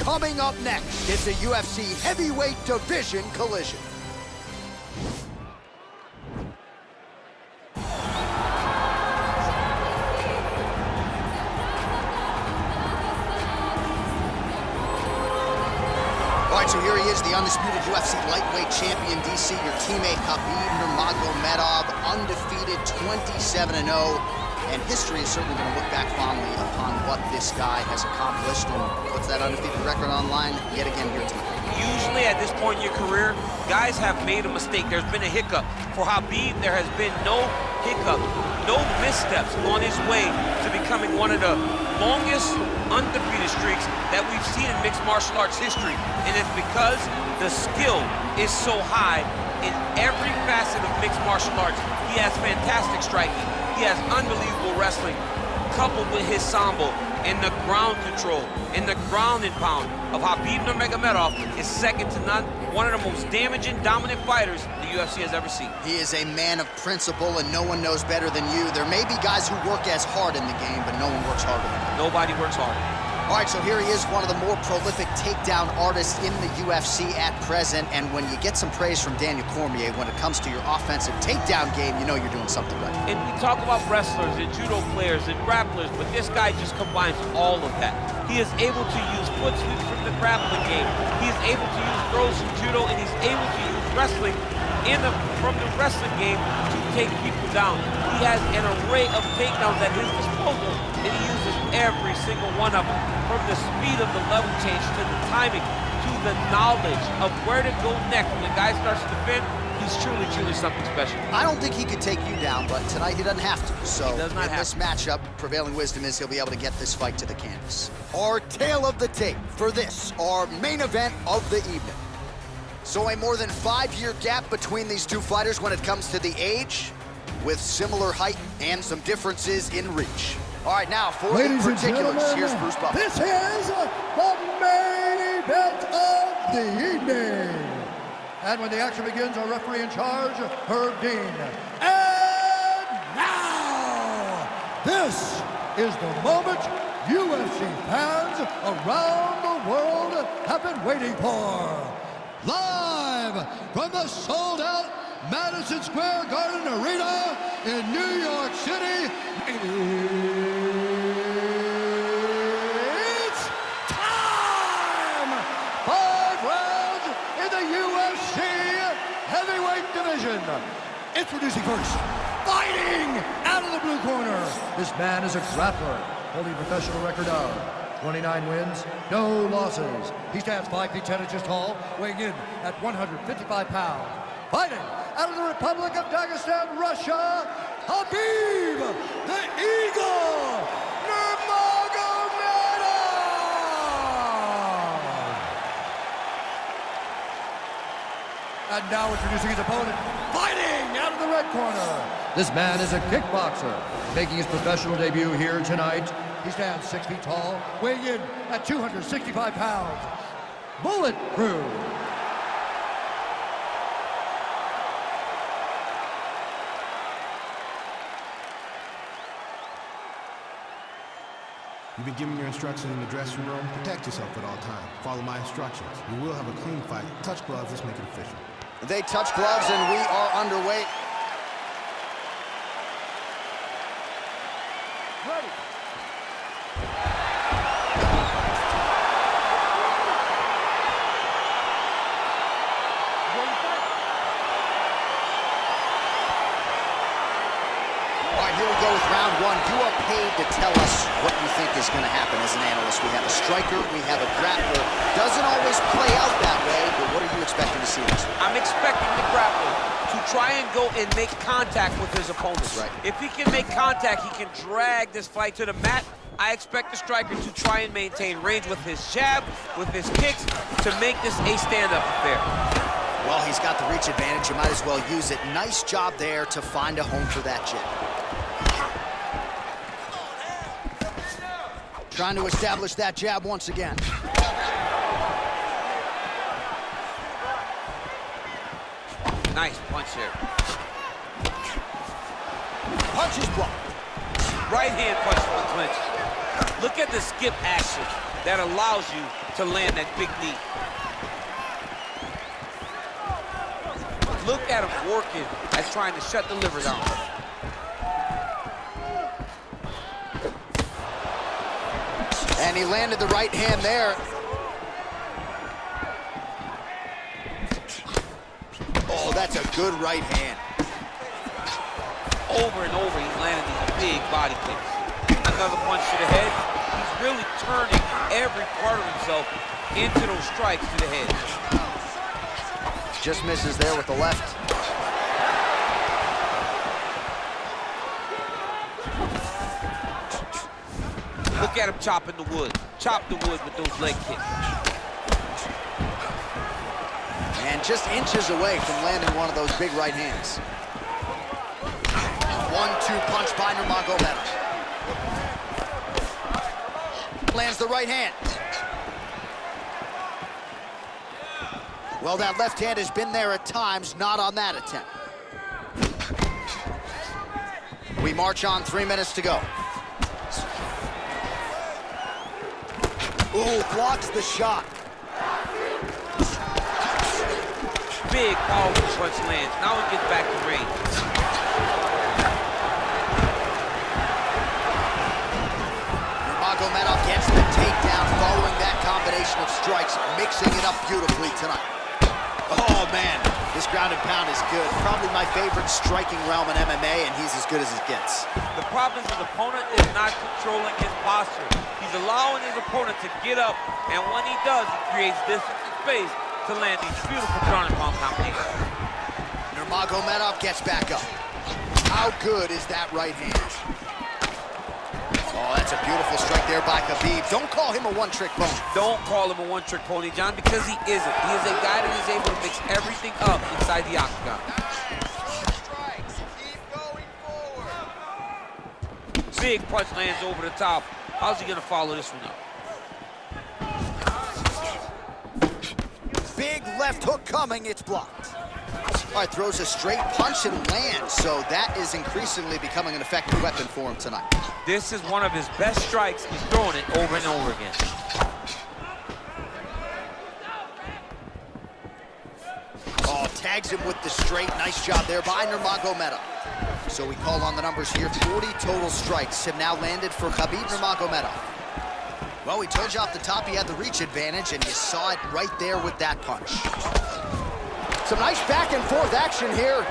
Coming up next is the UFC heavyweight division collision. All right, so here he is, the undisputed UFC lightweight champion, DC, your teammate Khabib Nurmagomedov, undefeated 27-0. And history is certainly going to look back fondly upon what this guy has accomplished and puts that undefeated record on line yet again here tonight. Usually at this point in your career, guys have made a mistake. There's been a hiccup. For Khabib, there has been no hiccup, no missteps on his way to becoming one of the longest undefeated streaks that we've seen in mixed martial arts history. And it's because the skill is so high in every facet of mixed martial arts. He has fantastic striking. He has unbelievable wrestling, coupled with his sambo and the ground control and the ground and pound of Khabib Nurmagomedov is second to none. One of the most damaging, dominant fighters the UFC has ever seen. He is a man of principle, and no one knows better than you. There may be guys who work as hard in the game, but no one works harder than him. Nobody works harder. All right, so here he is, one of the more prolific takedown artists in the UFC at present. And when you get some praise from Daniel Cormier when it comes to your offensive takedown game, you know you're doing something right. And we talk about wrestlers and judo players and grapplers, but this guy just combines all of that. He is able to use foot sweeps from the grappling game. He is able to use throws from judo, and he's able to use wrestling from the wrestling game to take people down. He has an array of takedowns at his disposal, and he uses every single one of them. From the speed of the level change, to the timing, to the knowledge of where to go next. When the guy starts to defend, he's truly, truly something special. I don't think he could take you down, but tonight he doesn't have to. So he does not in this matchup, prevailing wisdom is he'll be able to get this fight to the canvas. Our tale of the tape for this, our main event of the evening. So a more than 5-year gap between these two fighters when it comes to the age, with similar height and some differences in reach. All right, now for the particulars, here's Bruce Buffer. This is the main event of the evening. And when the action begins, our referee in charge, Herb Dean. And now, this is the moment UFC fans around the world have been waiting for. Live from the sold-out Madison Square Garden Arena in New York City, it's time! 5 rounds in the UFC heavyweight division. Introducing first, fighting out of the blue corner. This man is a grappler, holding a professional record of 29 wins, no losses. He stands 5 feet 10 inches tall, weighing in at 155 pounds. Fighting out of the Republic of Dagestan, Russia, Khabib the Eagle Nurmagomedov! And now introducing his opponent, fighting out of the red corner. This man is a kickboxer, making his professional debut here tonight. He stands 6 feet tall, weighing in at 265 pounds. Bulletproof. You've been given your instructions in the dressing room. Protect yourself at all times. Follow my instructions. We will have a clean fight. Touch gloves, let's make it official. They touch gloves and we are underway. Ready. Here we go with round one. You are paid to tell us what you think is going to happen as an analyst. We have a striker, we have a grappler. Doesn't always play out that way, but what are you expecting to see this? I'm expecting the grappler to try and go and make contact with his opponents. Right. If he can make contact, he can drag this fight to the mat. I expect the striker to try and maintain range with his jab, with his kicks, to make this a stand-up affair. Well, he's got the reach advantage. You might as well use it. Nice job there to find a home for that jab. Trying to establish that jab once again. Nice punch there. Punch is blocked. Right hand punch for the clinch. Look at the skip action that allows you to land that big knee. Look at him working at trying to shut the liver down. And he landed the right hand there. Oh, that's a good right hand. Over and over, he's landing these big body kicks. Another punch to the head. He's really turning every part of himself into those strikes to the head. Just misses there with the left. Look at him chopping the wood. Chop the wood with those leg kicks. And just inches away from landing one of those big right hands. 1-2 punch by Nurmagomedov. Lands the right hand. Well, that left hand has been there at times, not on that attempt. We march on, 3 minutes to go. Ooh, blocks the shot. Big, powerful punch lands. Now he gets back to range. Nurmagomedov gets the takedown following that combination of strikes, mixing it up beautifully tonight. Oh, man, this ground and pound is good. Probably my favorite striking realm in MMA, and he's as good as it gets. The problem is his opponent is not controlling his posture. He's allowing his opponent to get up, and when he does, he creates distance and space to land these beautiful ground and pound combinations. Nurmagomedov gets back up. How good is that right hand? Oh, that's a beautiful strike there by Khabib. Don't call him a one-trick pony. Don't call him a one-trick pony, John, because he isn't. He is a guy that is able to mix everything up inside the octagon. Big punch lands over the top. How's he gonna follow this one up? Big left hook coming, it's blocked. All right, throws a straight punch and lands, so that is increasingly becoming an effective weapon for him tonight. This is one of his best strikes. He's throwing it over and over again. Oh, tags him with the straight. Nice job there by Nurmagomedov. So we call on the numbers here. 40 total strikes have now landed for Khabib Nurmagomedov. Well, we told you off the top he had the reach advantage, and you saw it right there with that punch. Some nice back and forth action here.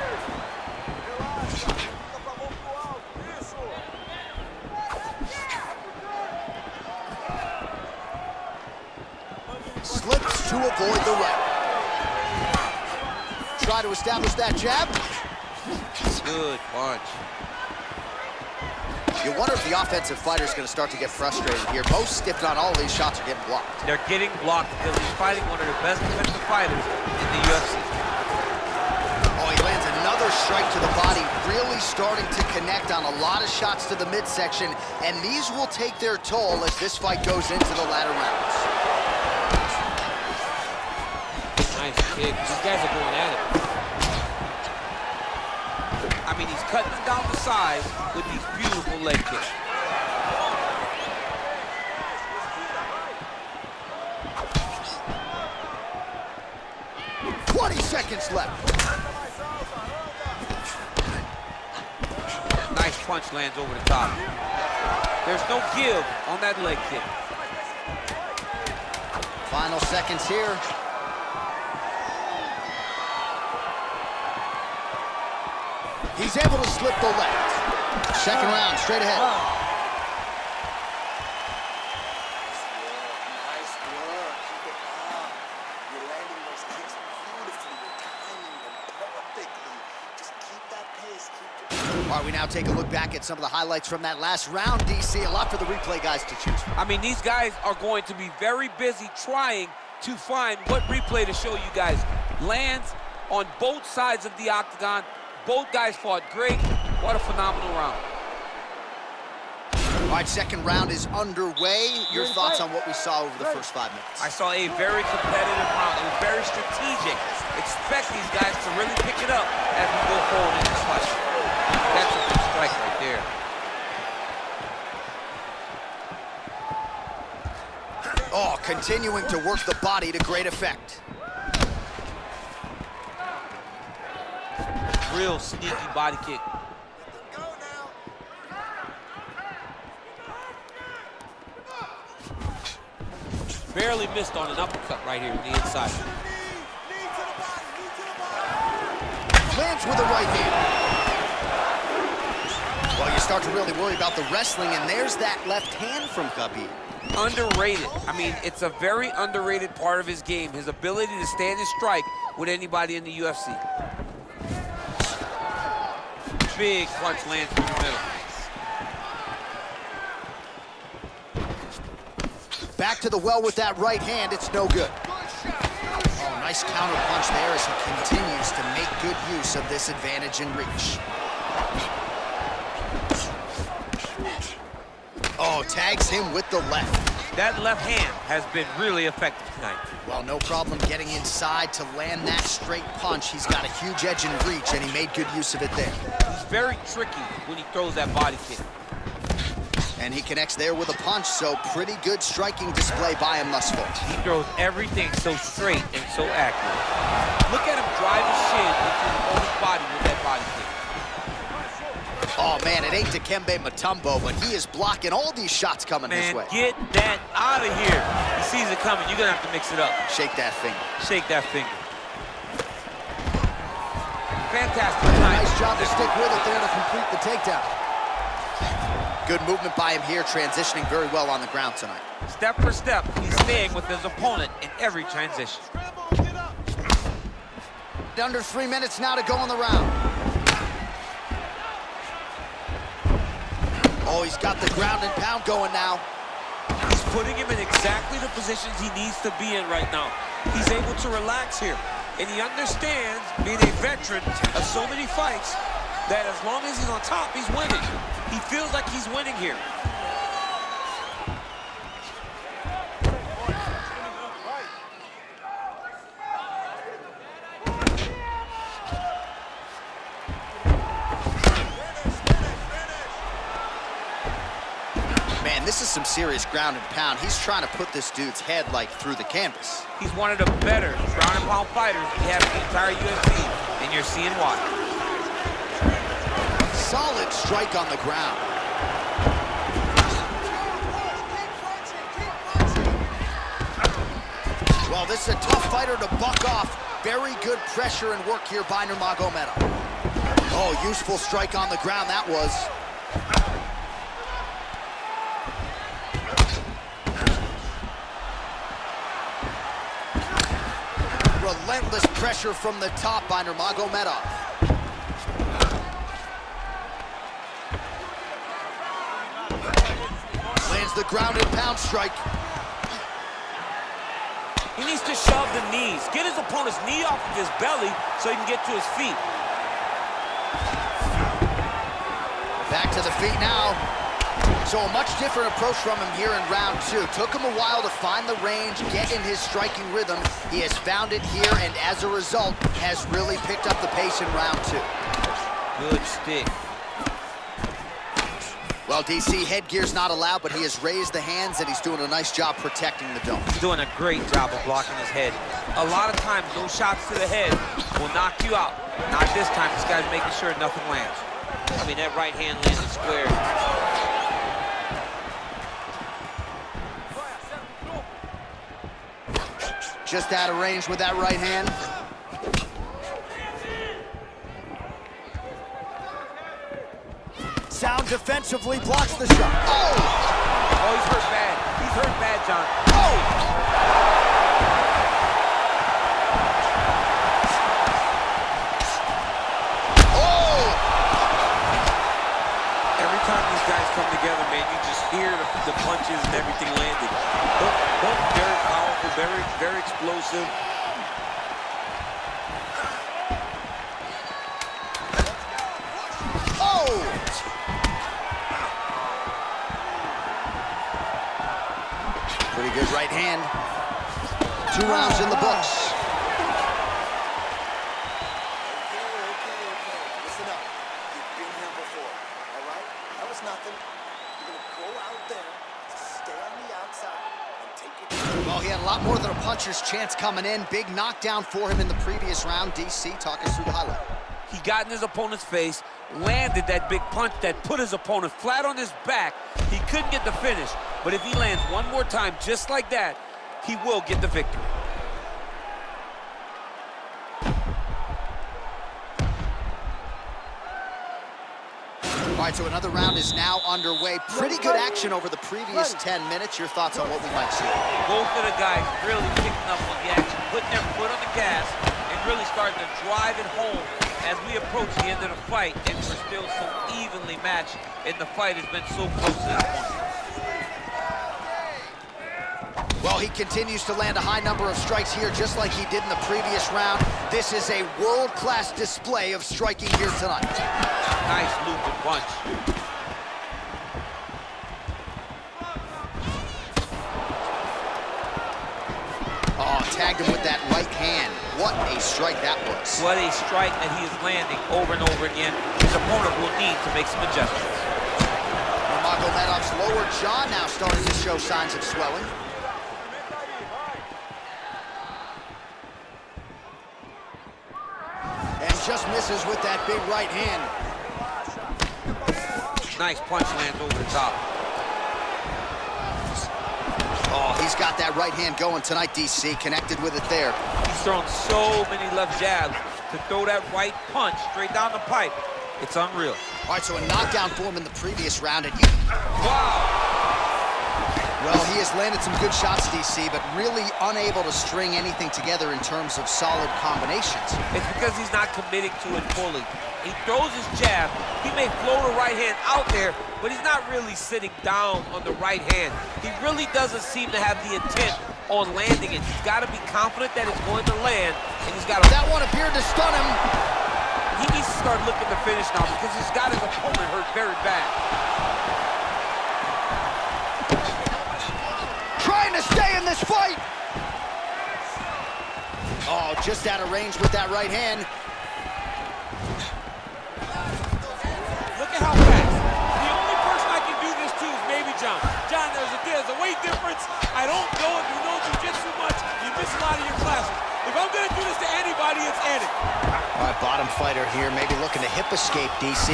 Slips to avoid the right. Try to establish that jab. Good punch. You wonder if the offensive fighter is going to start to get frustrated here. Most, if not all, of these shots are getting blocked. They're getting blocked because he's fighting one of the best defensive fighters in the UFC. Oh, he lands another strike to the body, really starting to connect on a lot of shots to the midsection, and these will take their toll as this fight goes into the latter rounds. Nice kick. These guys are going at it. I mean, he's cutting them down the side with these beautiful leg kicks. Seconds left. Nice punch lands over the top. There's no give on that leg kick. Final seconds here. He's able to slip the left. Second round, straight ahead. All right, we now take a look back at some of the highlights from that last round, DC. A lot for the replay guys to choose from. I mean, these guys are going to be very busy trying to find what replay to show you guys. Lands on both sides of the octagon. Both guys fought great. What a phenomenal round. All right, second round is underway. Your thoughts on what we saw over the first 5 minutes? I saw a very competitive round. It was very strategic. Expect these guys to really pick it up as we go forward in this fight. That's a good strike right there. Oh, continuing to work the body to great effect. Real sneaky body kick. Barely missed on an uppercut right here on the inside. Lands with the right hand. Well, you start to really worry about the wrestling, and there's that left hand from Khabib. Underrated. I mean, it's a very underrated part of his game, his ability to stand and strike with anybody in the UFC. Big punch lands through the middle. Back to the well with that right hand, it's no good. Oh, nice counter punch there as he continues to make good use of this advantage in reach. Oh, tags him with the left. That left hand has been really effective tonight. Well, no problem getting inside to land that straight punch. He's got a huge edge in reach, and he made good use of it there. He's very tricky when he throws that body kick. And he connects there with a punch, so pretty good striking display by him thus far. He throws everything so straight and so accurate. Look at him drive his shin into his opponent's body with that body kick. Oh, man, it ain't Dikembe Mutombo, but he is blocking all these shots coming his way. Get that out of here. He sees it coming. You're going to have to mix it up. Shake that finger. Shake that finger. Fantastic time. Nice job to stick with it there to complete the takedown. Good movement by him here, transitioning very well on the ground tonight. Step for step, he's staying with his opponent in every transition. Under 3 minutes now to go in the round. Oh, he's got the ground and pound going now. He's putting him in exactly the positions he needs to be in right now. He's able to relax here. And he understands, being a veteran of so many fights, that as long as he's on top, he's winning. He feels like he's winning here. Man, this is some serious ground and pound. He's trying to put this dude's head like through the canvas. He's one of the better ground and pound fighters we have in the entire UFC, and you're seeing why. Solid strike on the ground. Well, this is a tough fighter to buck off. Very good pressure and work here by Nurmagomedov. Oh, useful strike on the ground that was. Relentless pressure from the top by Nurmagomedov. Lands the ground and pound strike. He needs to shove the knees. Get his opponent's knee off of his belly so he can get to his feet. Back to the feet now. So a much different approach from him here in round two. Took him a while to find the range, get in his striking rhythm. He has found it here, and as a result, has really picked up the pace in round two. Good stick. Well, DC, headgear's not allowed, but he has raised the hands, and he's doing a nice job protecting the dome. He's doing a great job of blocking his head. A lot of times, those shots to the head will knock you out. Not this time. This guy's making sure nothing lands. I mean, that right hand landed square. Just out of range with that right hand. Sound defensively blocks the shot. Oh! Oh, he's hurt bad. He's hurt bad, John. Oh! Oh! Every time these guys come together, man, you just hear the punches and everything landing. Both very powerful, very explosive. Pretty good right hand. 2 rounds in the books. Listen up. You've been here before, all right? That was nothing. You're going to go out there, stay on the outside, and take Well, he had a lot more than a puncher's chance coming in. Big knockdown for him in the previous round. DC, talk us through the highlight. He got in his opponent's face, landed that big punch that put his opponent flat on his back. He couldn't get the finish, but if he lands one more time just like that, he will get the victory. All right, so another round is now underway. Pretty good action over the previous 10 minutes. Your thoughts on what we might see? Both of the guys really picking up on the action, putting their foot on the gas, and really starting to drive it home as we approach the end of the fight, and we're still so evenly matched, and the fight has been so close to this point. Well, he continues to land a high number of strikes here, just like he did in the previous round. This is a world-class display of striking here tonight. Nice looping punch. Oh, tagged him with that right hand. What a strike that was. What a strike that he is landing over and over again. His opponent will need to make some adjustments. Nurmagomedov's lower jaw now starting to show signs of swelling. And just misses with that big right hand. Nice punch lands over the top. Oh, he's got that right hand going tonight, DC. Connected with it there. He's thrown so many left jabs to throw that right punch straight down the pipe. It's unreal. All right, so a knockdown for him in the previous round. And Wow! well, he has landed some good shots, DC, but really unable to string anything together in terms of solid combinations. It's because he's not committing to it fully. He throws his jab. He may float a right hand out there, but he's not really sitting down on the right hand. He really doesn't seem to have the intent on landing it. He's got to be confident that it's going to land, and he's got to... That one appeared to stun him. He needs to start looking to finish now because he's got his opponent hurt very bad. Trying to stay in this fight. Oh, just out of range with that right hand. Look at how fast. The only person I can do this to is maybe John. John, there's a weight difference. I don't know if you know jiu-jitsu much. You miss a lot of your classes. If I'm going to do this to anybody, it's Eddie. All right, bottom fighter here, maybe looking to hip escape, DC.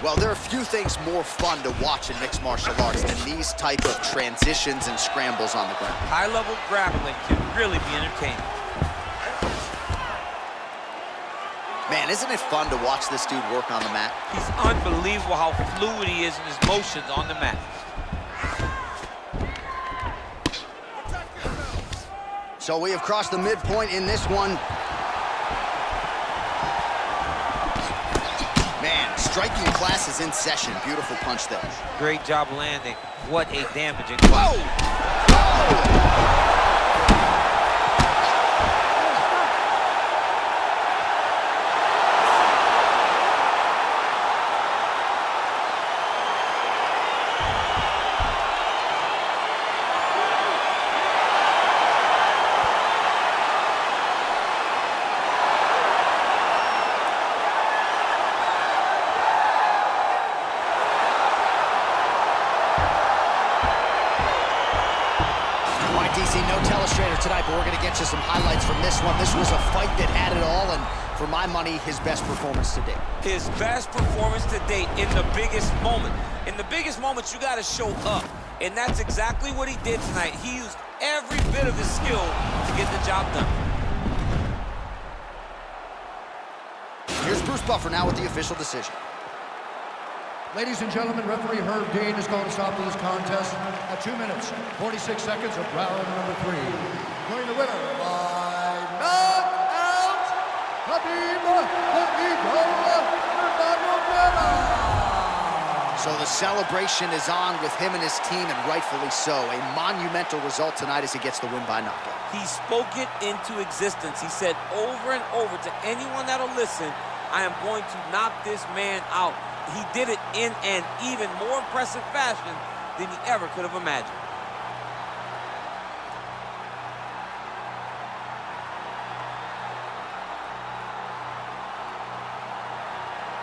Well, there are few things more fun to watch in mixed martial arts than these type of transitions and scrambles on the ground. High-level grappling can really be entertaining. Man, isn't it fun to watch this dude work on the mat? He's unbelievable how fluid he is in his motions on the mat. So we have crossed the midpoint in this one. Man, striking class is in session. Beautiful punch there. Great job landing. What a damaging Whoa! punch. Whoa! DC, no telestrator tonight, but we're going to get you some highlights from this one. This was a fight that had it all, and for my money, his best performance to date. His best performance to date in the biggest moment. In the biggest moments, you got to show up, and that's exactly what he did tonight. He used every bit of his skill to get the job done. Here's Bruce Buffer now with the official decision. Ladies and gentlemen, referee Herb Dean is going to stop to this contest at 2 minutes, 46 seconds of round number 3. Going the winner by knockout, Khabib Nurmagomedov. So the celebration is on with him and his team, and rightfully so. A monumental result tonight as he gets the win by knockout. He spoke it into existence. He said over and over to anyone that'll listen, I am going to knock this man out. He did it in an even more impressive fashion than he ever could have imagined.